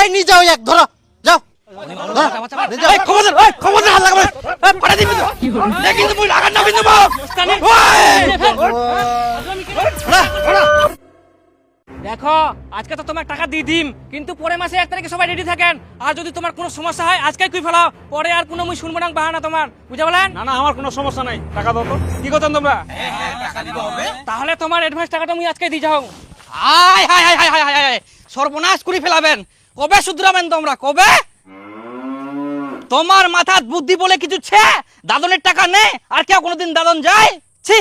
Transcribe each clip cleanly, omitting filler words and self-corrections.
এই নিয়ে যাও এক ধরো যাও খবর হাত লাগাবে পাড়া দিবি কিন্তু মুই লাগান না বিন্দু দেখো আজকে তো তোমার টাকা দিয়ে দিম, কিন্তু পরে মাসে 1 তারিখে সবাই রেডি থাকেন। আর যদি তোমার কোনো সমস্যা হয় আজকে কই ফেলাও, পরে আর কোনো মুই শুনবো না বাহানা তোমার, বুঝা বলেন? না না আমার কোনো সমস্যা নাই, টাকা দাও তো। কি করতেন তোমরা? তাহলে তোমার অ্যাডভান্স টাকাটা মুই আজকে দিয়ে যাও। হায় হায় হায় হায় হায় হায় সর্বনাশ করে ফেলাবেন। কবে শুধরাবেন তোমরা, কবে? তোমার মাথাত বুদ্ধি বলে কিছু ছে? দাদনের টাকা নে আর কেউ কোনোদিন দাদন যায়? ছি,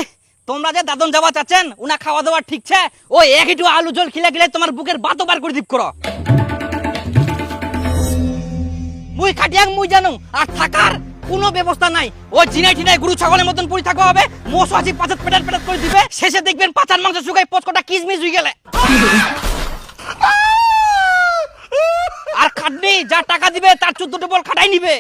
তোমরা যে দাদন যাওয়া চাচ্ছেন উনা খাওয়া দাওয়া ঠিক ছে, ওই এক একটু আলু জল খিলা গেলে তোমার বুকের বাতো বার করে দিব করো। মুই খাটিয়াং মুই জানো, আর থাকার কোনো ব্যবস্থা নাই। ওই জিনাই টিনাই গরু ছাগলের মতন পড়ে থাকা হবে, মোষ আছে পাঁচাত পেটার পেটার করে দিবে, শেষে দেখবেন পাচার মাংস শুকাই পচকটা কিসমিস হয়ে গেলে। আর খাটনি যা টাকা দিবে তার 14 ডবল খাটাই নিবে।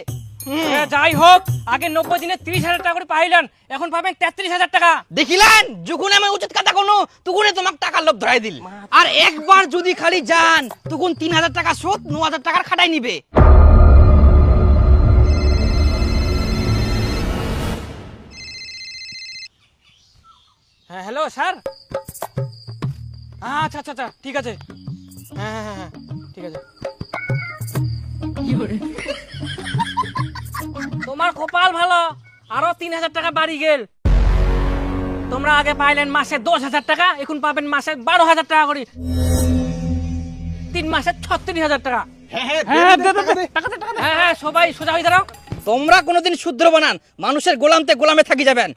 যাই হোক, আগে 90 দিনে 30,000 টাকা করে পাইলেন, এখন পাবেন 33,000 টাকা। দেখিলেন, যখন আমি উচিত কথা কোনো তখন তোমাকে টাকার লোভ ধরাই দিল। আর একবার যদি খালি যান তখন 3,000 টাকা শোধ, 9,000 টাকার খাটাই নিবে। হ্যাঁ হ্যালো স্যার। আচ্ছা আচ্ছা আচ্ছা ঠিক আছে। হ্যাঁ হ্যাঁ হ্যাঁ ঠিক আছে। তোমার কপাল ভালো, আরো 3,000 টাকা বাড়ি গেল। তোমরা আগে পাইলেন মাসে 10,000 টাকা, এখন পাবেন মাসে 12,000 টাকা করে। 3 মাসে 36,000 টাকা। হ্যাঁ হ্যাঁ সবাই সোজা হয়ে দাঁড়াও। তোমরা কোনোদিন শুদ্র বানান, মানুষের গোলামতে গোলামে থাকি যাবেন।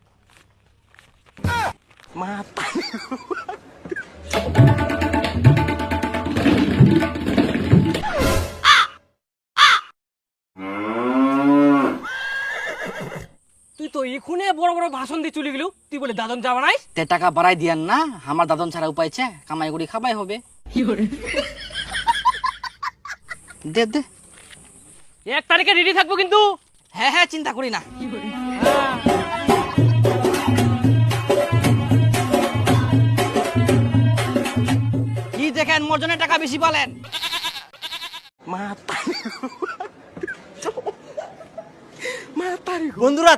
তুই তো এখুনে বড় বড় ভাষণ দিয়ে চলে গেলু, তুই বলে দাদন যাবা নাই? তে টাকা বাড়াই দিয়েন না, আমার দাদন ছাড়া উপায় ছে, কামাই করি খাবাই হবে। দে দে। 1 তারিখে রেডি থাকবো কিন্তু। হ্যাঁ হ্যাঁ চিন্তা করি না। কি দেখেন মোর জন্য টাকা বেশি পালেন? বন্ধুরা